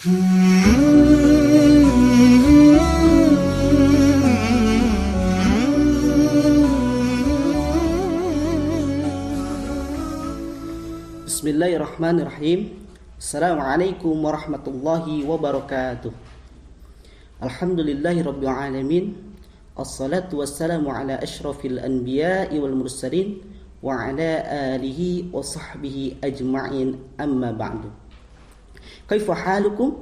Bismillahirrahmanirrahim. Assalamualaikum warahmatullahi wabarakatuh. Alhamdulillahi rabbil alamin. Assalatu wassalamu ala asyrafil anbiya'i wal mursalin wa ala alihi wa sahbihi ajma'in, amma ba'du. Kaifa halukum?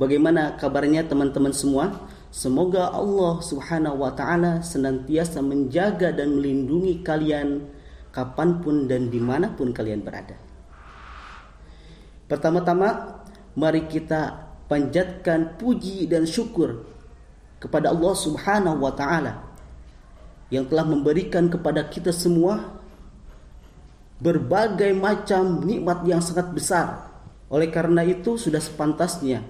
Bagaimana kabarnya teman-teman semua? Semoga Allah Subhanahu wa ta'ala senantiasa menjaga dan melindungi kalian kapanpun dan dimanapun kalian berada. Pertama-tama, mari kita panjatkan puji dan syukur kepada Allah Subhanahu wa ta'ala yang telah memberikan kepada kita semua berbagai macam nikmat yang sangat besar. Oleh karena itu sudah sepantasnya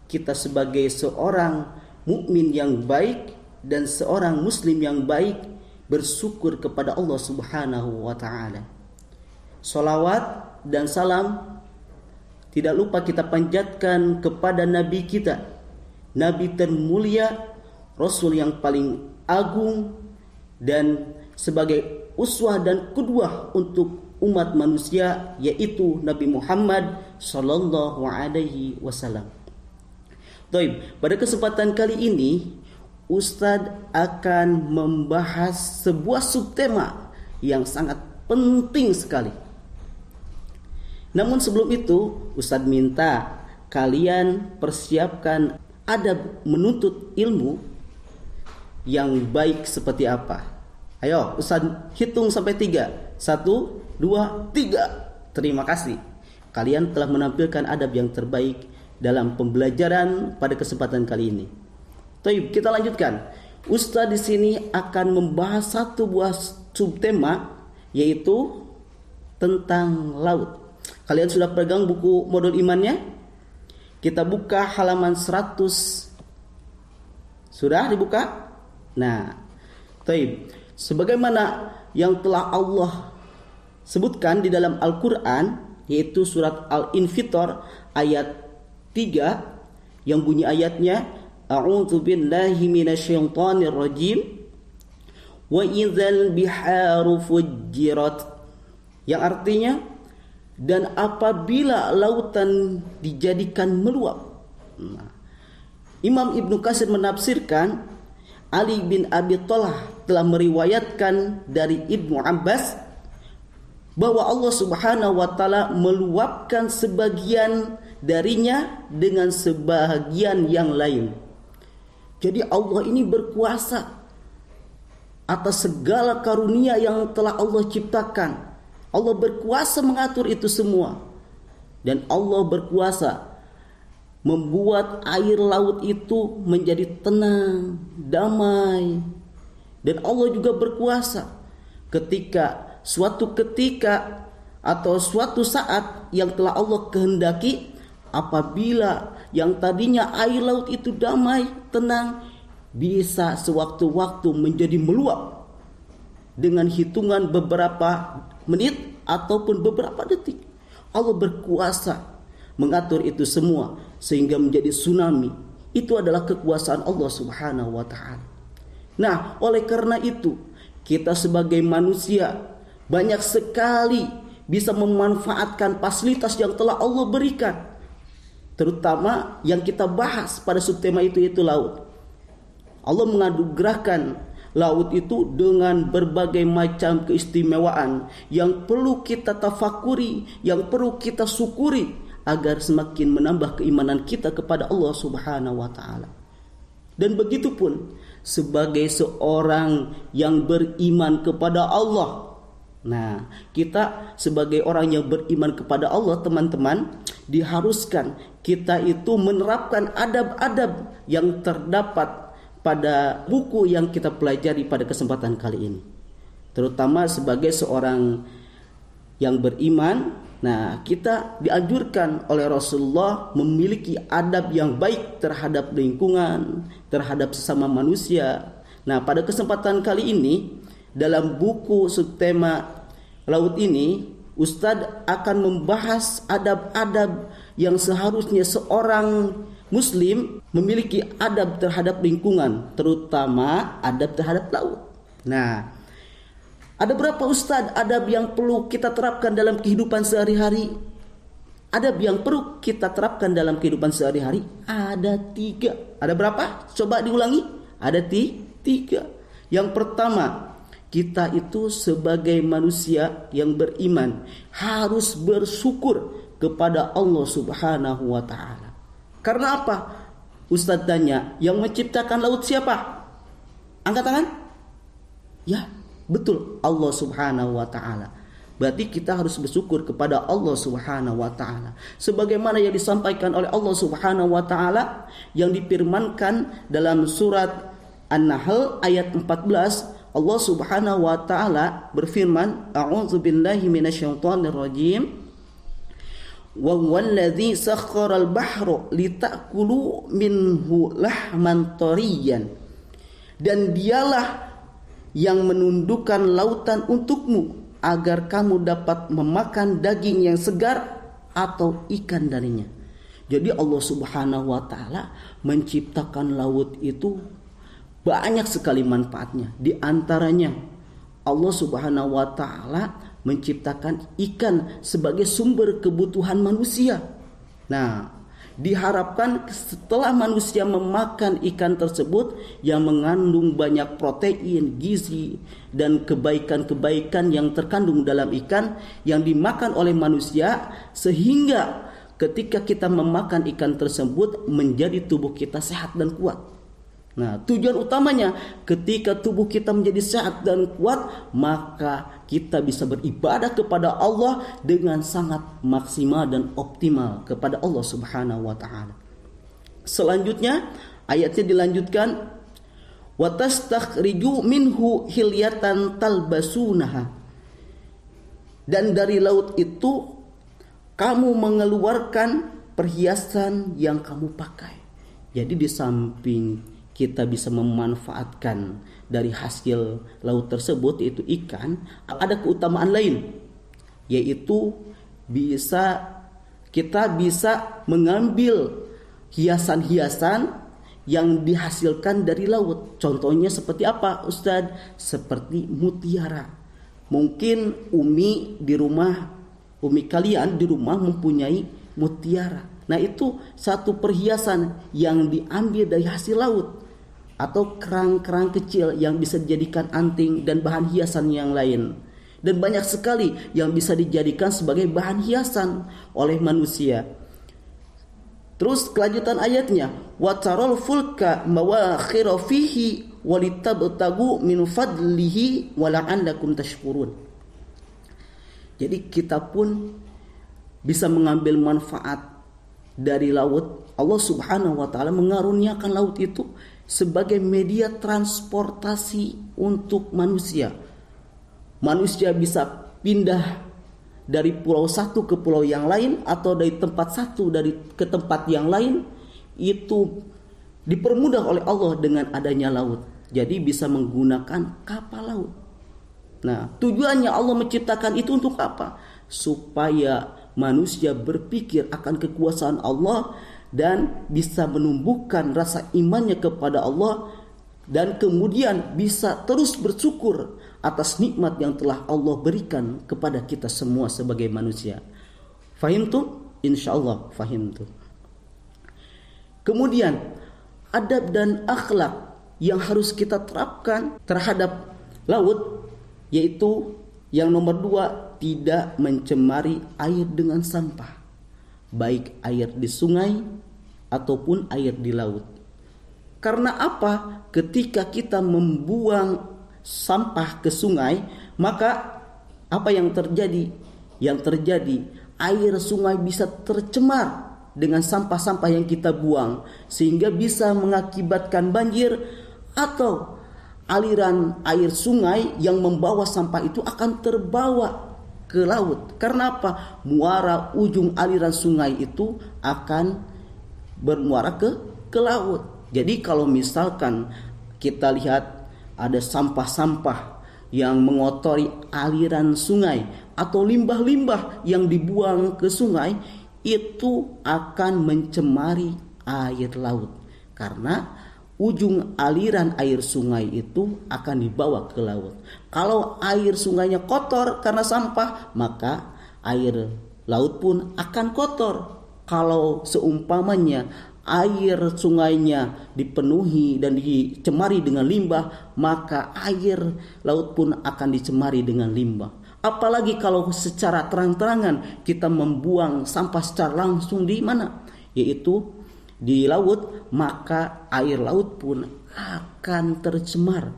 kita sebagai seorang mukmin yang baik dan seorang muslim yang baik bersyukur kepada Allah Subhanahu wa ta'ala. Salawat dan salam tidak lupa kita panjatkan kepada Nabi kita, Nabi termulia, Rasul yang paling agung, dan sebagai uswah dan qudwah untuk umat manusia, yaitu Nabi Muhammad sallallahu alaihi wasallam. Baik, pada kesempatan kali ini Ustadz akan membahas sebuah subtema yang sangat penting sekali. Namun sebelum itu, Ustadz minta kalian persiapkan adab menuntut ilmu yang baik seperti apa. Ayo, Ustadz hitung sampai 3. 1, 2, 3. Terima kasih. Kalian telah menampilkan adab yang terbaik dalam pembelajaran pada kesempatan kali ini. Baik, kita lanjutkan. Ustadz di sini akan membahas satu buah subtema, yaitu tentang laut. Kalian sudah pegang buku modul imannya? Kita buka halaman 100. Sudah dibuka? Nah, baik. Sebagaimana yang telah Allah sebutkan di dalam Al-Quran, yaitu surat Al-Infitor ayat 3, yang bunyi ayatnya, A'udzu billahi minasyaitonir rajim, wa idzal biharu fujjirat, yang artinya, dan apabila lautan dijadikan meluap. Nah, Imam Ibnu Katsir menafsirkan, Ali bin Abi Thalib telah meriwayatkan dari Ibnu Abbas bahwa Allah Subhanahu wa ta'ala meluapkan sebagian darinya dengan sebagian yang lain. Jadi Allah ini berkuasa atas segala karunia yang telah Allah ciptakan. Allah berkuasa mengatur itu semua. Dan Allah berkuasa membuat air laut itu menjadi tenang, damai. Dan Allah juga berkuasa ketika suatu ketika atau suatu saat yang telah Allah kehendaki, apabila yang tadinya air laut itu damai, tenang, bisa sewaktu-waktu menjadi meluap dengan hitungan beberapa menit ataupun beberapa detik. Allah berkuasa mengatur itu semua sehingga menjadi tsunami. Itu adalah kekuasaan Allah Subhanahu wa ta'ala. Nah, oleh karena itu kita sebagai manusia banyak sekali bisa memanfaatkan fasilitas yang telah Allah berikan, terutama yang kita bahas pada subtema itu, yaitu laut. Allah menganugerahkan laut itu dengan berbagai macam keistimewaan yang perlu kita tafakuri, yang perlu kita syukuri agar semakin menambah keimanan kita kepada Allah Subhanahu wa ta'ala. Dan begitu pun sebagai seorang yang beriman kepada Allah. Nah, kita sebagai orang yang beriman kepada Allah, teman-teman, diharuskan kita itu menerapkan adab-adab yang terdapat pada buku yang kita pelajari pada kesempatan kali ini. Terutama sebagai seorang yang beriman, nah, kita dianjurkan oleh Rasulullah memiliki adab yang baik terhadap lingkungan, terhadap sesama manusia. Nah, pada kesempatan kali ini dalam buku subtema laut ini, Ustadz akan membahas adab-adab yang seharusnya seorang Muslim memiliki adab terhadap lingkungan, terutama adab terhadap laut. Nah, ada berapa Ustadz adab yang perlu kita terapkan dalam kehidupan sehari-hari? Adab yang perlu kita terapkan dalam kehidupan sehari-hari ada 3. Ada berapa? Coba diulangi. Ada 3. Yang pertama, kita itu sebagai manusia yang beriman harus bersyukur kepada Allah Subhanahu wa taala. Karena apa? Ustaz tanya, yang menciptakan laut siapa? Angkat tangan. Ya, betul, Allah Subhanahu wa taala. Berarti kita harus bersyukur kepada Allah Subhanahu wa taala. Sebagaimana yang disampaikan oleh Allah Subhanahu wa taala yang difirmankan dalam surat An-Nahl ayat 14, Allah Subhanahu wa taala berfirman, A'udzubillahi minasyaitonir rajim. Wa huwallazi sakharal bahra litakulu minhu lahman tariyan. Dan dialah yang menundukkan lautan untukmu agar kamu dapat memakan daging yang segar atau ikan darinya. Jadi Allah Subhanahu wa taala menciptakan laut itu banyak sekali manfaatnya. Di antaranya Allah Subhanahu wa taala menciptakan ikan sebagai sumber kebutuhan manusia. Nah, diharapkan setelah manusia memakan ikan tersebut yang mengandung banyak protein, gizi, dan kebaikan-kebaikan yang terkandung dalam ikan yang dimakan oleh manusia, sehingga ketika kita memakan ikan tersebut menjadi tubuh kita sehat dan kuat. Nah, tujuan utamanya ketika tubuh kita menjadi sehat dan kuat, maka kita bisa beribadah kepada Allah dengan sangat maksimal dan optimal kepada Allah Subhanahu wa taala. Selanjutnya ayatnya dilanjutkan, wa tastakhriju minhu hilyatan talbasunaha. Dan dari laut itu kamu mengeluarkan perhiasan yang kamu pakai. Jadi di samping kita bisa memanfaatkan dari hasil laut tersebut, yaitu ikan, ada keutamaan lain, yaitu kita bisa mengambil hiasan-hiasan yang dihasilkan dari laut. Contohnya seperti apa, Ustadz? Seperti mutiara. Mungkin umi kalian di rumah mempunyai mutiara. Nah, itu satu perhiasan yang diambil dari hasil laut. Atau kerang-kerang kecil yang bisa dijadikan anting dan bahan hiasan yang lain. Dan banyak sekali yang bisa dijadikan sebagai bahan hiasan oleh manusia. Terus kelanjutan ayatnya, wa taral fulka mawakhira fihi walitabtagu min fadlihi wa la'allakum tashkurun. Jadi kita pun bisa mengambil manfaat dari laut. Allah Subhanahu wa taala mengaruniakan laut itu sebagai media transportasi untuk manusia. Manusia bisa pindah dari pulau satu ke pulau yang lain, atau dari tempat satu ke tempat yang lain. Itu dipermudah oleh Allah dengan adanya laut. Jadi bisa menggunakan kapal laut. Nah, tujuannya Allah menciptakan itu untuk apa? Supaya manusia berpikir akan kekuasaan Allah dan bisa menumbuhkan rasa imannya kepada Allah, dan kemudian bisa terus bersyukur atas nikmat yang telah Allah berikan kepada kita semua sebagai manusia. Fahim tuh? Insyaallah fahim tuh. Kemudian adab dan akhlak yang harus kita terapkan terhadap laut, yaitu yang nomor 2, tidak mencemari air dengan sampah, baik air di sungai ataupun air di laut. Karena apa? Ketika kita membuang sampah ke sungai, maka apa yang terjadi? Yang terjadi, air sungai bisa tercemar dengan sampah-sampah yang kita buang, sehingga bisa mengakibatkan banjir, atau aliran air sungai yang membawa sampah itu akan terbawa ke laut. Karena apa? Muara ujung aliran sungai itu akan bermuara ke laut. Jadi kalau misalkan kita lihat ada sampah-sampah yang mengotori aliran sungai atau limbah-limbah yang dibuang ke sungai itu akan mencemari air laut, karena ujung aliran air sungai itu akan dibawa ke laut. Kalau air sungainya kotor karena sampah, maka air laut pun akan kotor. Kalau seumpamanya air sungainya dipenuhi dan dicemari dengan limbah, maka air laut pun akan dicemari dengan limbah. Apalagi kalau secara terang-terangan kita membuang sampah secara langsung di mana? Yaitu di laut, maka air laut pun akan tercemar.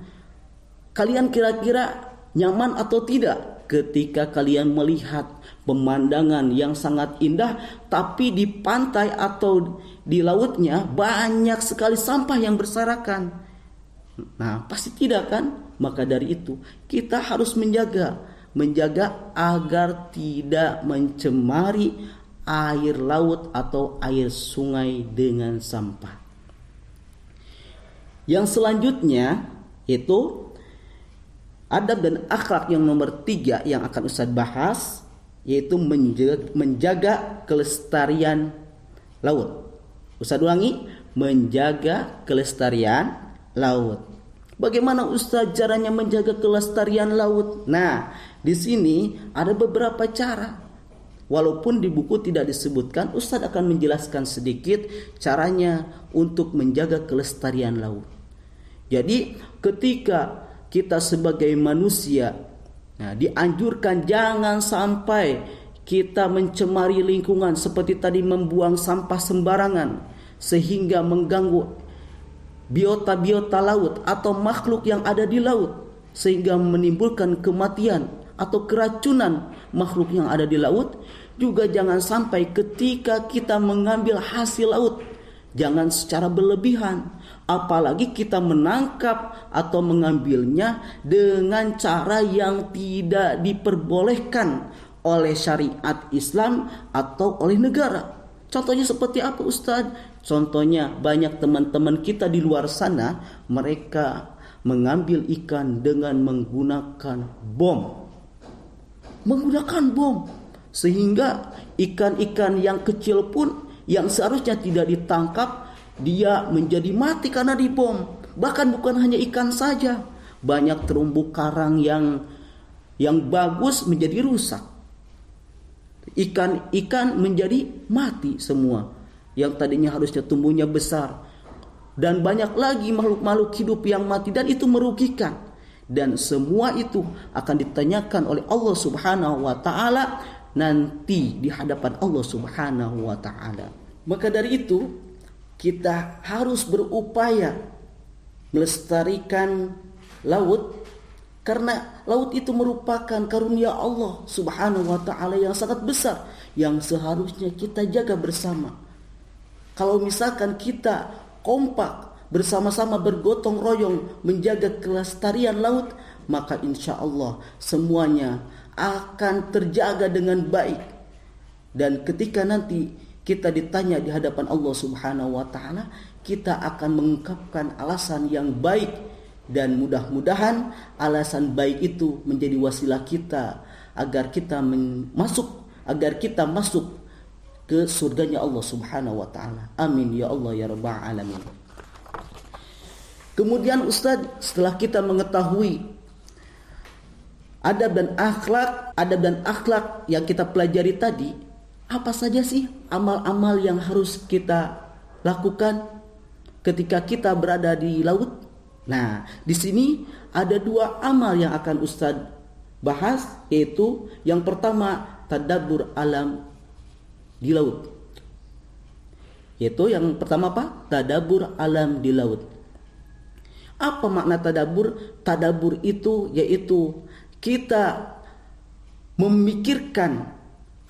Kalian kira-kira nyaman atau tidak ketika kalian melihat pemandangan yang sangat indah, tapi di pantai atau di lautnya banyak sekali sampah yang berserakan? Nah, pasti tidak kan? Maka dari itu kita harus menjaga agar tidak mencemari air laut atau air sungai dengan sampah. Yang selanjutnya itu adab dan akhlak yang nomor 3 yang akan Ustaz bahas, yaitu menjaga kelestarian laut. Ustaz ulangi, menjaga kelestarian laut. Bagaimana Ustaz caranya menjaga kelestarian laut? Nah, di sini ada beberapa cara. Walaupun di buku tidak disebutkan, Ustaz akan menjelaskan sedikit caranya untuk menjaga kelestarian laut. Jadi ketika kita sebagai manusia, dianjurkan jangan sampai kita mencemari lingkungan seperti tadi membuang sampah sembarangan sehingga mengganggu biota-biota laut atau makhluk yang ada di laut, sehingga menimbulkan kematian atau keracunan makhluk yang ada di laut. Juga jangan sampai ketika kita mengambil hasil laut, jangan secara berlebihan, apalagi kita menangkap atau mengambilnya dengan cara yang tidak diperbolehkan oleh syariat Islam atau oleh negara. Contohnya seperti apa Ustaz? Contohnya banyak teman-teman kita di luar sana, mereka mengambil ikan dengan menggunakan bom. Sehingga ikan-ikan yang kecil pun yang seharusnya tidak ditangkap, dia menjadi mati karena dibom. Bahkan bukan hanya ikan saja, banyak terumbu karang yang bagus menjadi rusak. Ikan menjadi mati semua, yang tadinya harusnya tumbuhnya besar. Dan banyak lagi makhluk-makhluk hidup yang mati, dan itu merugikan. Dan semua itu akan ditanyakan oleh Allah Subhanahu wa ta'ala nanti di hadapan Allah Subhanahu wa ta'ala. Maka dari itu kita harus berupaya melestarikan laut, karena laut itu merupakan karunia Allah Subhanahu wa ta'ala yang sangat besar, yang seharusnya kita jaga bersama. Kalau misalkan kita kompak bersama-sama bergotong royong menjaga kelestarian laut, maka insya Allah semuanya akan terjaga dengan baik. Dan ketika nanti kita ditanya di hadapan Allah Subhanahu wa ta'ala, kita akan mengungkapkan alasan yang baik, dan mudah-mudahan alasan baik itu menjadi wasilah kita agar kita masuk ke surganya Allah Subhanahu wa ta'ala. Amin ya Allah ya rabbal alamin. Kemudian Ustaz, setelah kita mengetahui adab dan akhlak yang kita pelajari tadi, apa saja sih amal-amal yang harus kita lakukan ketika kita berada di laut? Nah, di sini ada 2 amal yang akan Ustaz bahas, yaitu yang pertama tadabbur alam di laut. Yaitu yang pertama apa? Tadabbur alam di laut. Apa makna tadabbur? Tadabbur itu yaitu kita memikirkan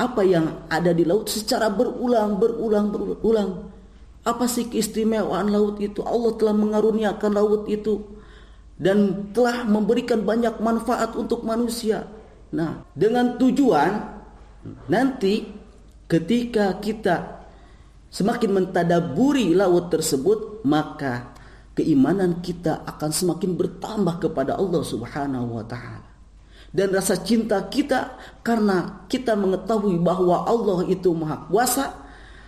apa yang ada di laut secara berulang. Apa sih keistimewaan laut itu? Allah telah mengaruniakan laut itu dan telah memberikan banyak manfaat untuk manusia. Nah, dengan tujuan nanti ketika kita semakin mentadaburi laut tersebut, maka keimanan kita akan semakin bertambah kepada Allah Subhanahu wa ta'ala. dan rasa cinta kita karena kita mengetahui bahwa Allah itu Maha Kuasa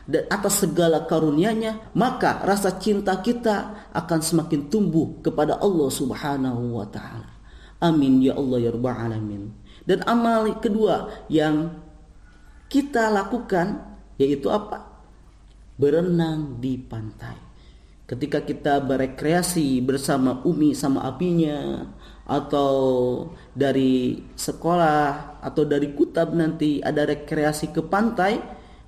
dan atas segala karunia-Nya, maka rasa cinta kita akan semakin tumbuh kepada Allah Subhanahu wa taala. Amin ya Allah ya rabbal alamin. Dan amal kedua yang kita lakukan yaitu apa? Berenang di pantai. Ketika kita berekreasi bersama umi sama apinya, atau dari sekolah atau dari kutab nanti ada rekreasi ke pantai,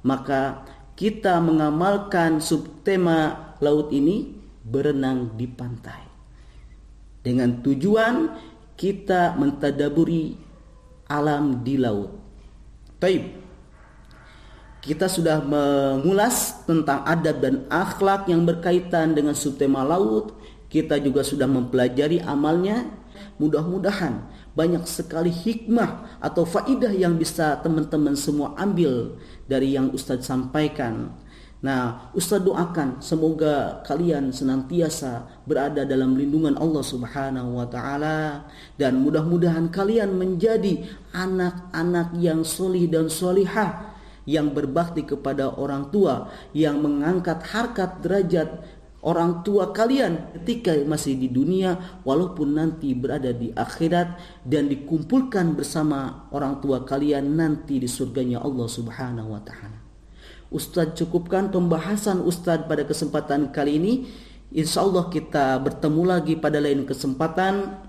maka kita mengamalkan subtema laut ini, berenang di pantai, dengan tujuan kita mentadaburi alam di laut. Taib. Kita sudah mengulas tentang adab dan akhlak yang berkaitan dengan subtema laut. Kita juga sudah mempelajari amalnya. Mudah-mudahan banyak sekali hikmah atau faidah yang bisa teman-teman semua ambil dari yang Ustadz sampaikan. Nah, Ustadz doakan semoga kalian senantiasa berada dalam lindungan Allah Subhanahu wa taala, dan mudah-mudahan kalian menjadi anak-anak yang solih dan solihah, yang berbakti kepada orang tua, yang mengangkat harkat derajat orang tua kalian ketika masih di dunia, walaupun nanti berada di akhirat dan dikumpulkan bersama orang tua kalian nanti di surganya Allah Subhanahu wa taala. Ustadz cukupkan pembahasan Ustadz pada kesempatan kali ini. Insyaallah kita bertemu lagi pada lain kesempatan.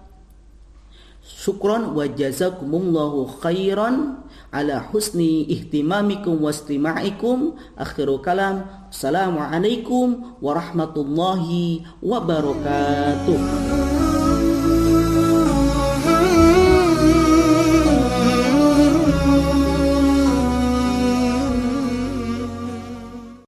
Syukran wa jazakumullahu khairan ala husni ihtimamikum wa istima'ikum. Akhiru kalam. Assalamualaikum warahmatullahi wabarakatuh.